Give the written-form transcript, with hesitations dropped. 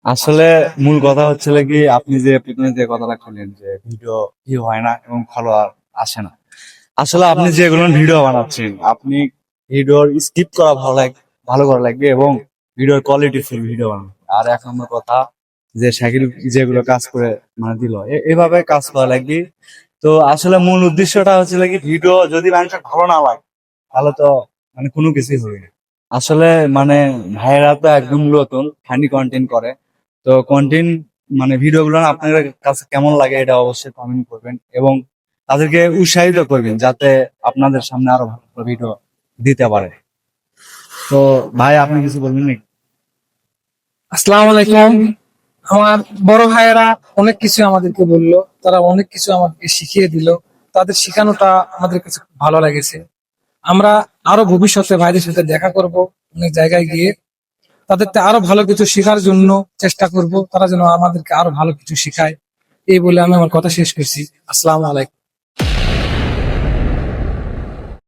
আসলে মূল কথা হচ্ছে কি, আপনি যে প্রথমে যে কথাটা শুনলেন যে ভিডিও ভিউ হয় না এবং ফলোয়ার আসে না। আসলে আপনি যেগুলো ভিডিও বানাচ্ছেন, আপনি ভিডিওর স্কিপ করা ভালো করা লাগবে এবং ভিডিওর কোয়ালিটি ফুল ভিডিও বানাবে। আর এক নম্বর কথা, যে শাকিল যেগুলো কাজ করে মানে দিল, এভাবে কাজ করা লাগবে। তো আসলে মূল উদ্দেশ্যটা হচ্ছে কি, ভিডিও যদি মানুষের ভালো না লাগে তাহলে তো মানে কোনো কিছুই হবে না। আসলে মানে ভাইয়েরা তো একদম নতুন ফানি কন্টেন্ট করে। তো কন্টেন্ট মানে ভিডিও গুলো আপনার কাছে কেমন লাগে এটা অবশ্যই কমেন্ট করবেন এবং তাদেরকে উৎসাহিত করবেন যাতে আপনাদের সামনে আরো ভালো ভালো ভিডিও দিতে পারে। তো ভাই, আপনি কিছু বলবেন নাকি? আসসালামু আলাইকুম। আমার বড় ভাইয়েরা অনেক কিছু আমাদেরকে বললো, তারা অনেক কিছু আমাদেরকে শিখিয়ে দিল। তাদের শিখানোটা আমাদের কাছে খুব ভালো লেগেছে। আমরা আরো ভবিষ্যতে ভাইদের সাথে দেখা করব, অনেক জায়গায় গিয়ে তাদের থেকে আরো ভালো কিছু শেখার জন্য চেষ্টা করব, তারা যেন আমাদেরকে আরো ভালো কিছু শেখায়। এই বলে আমি আমার কথা শেষ করছি। আসসালামু আলাইকুম।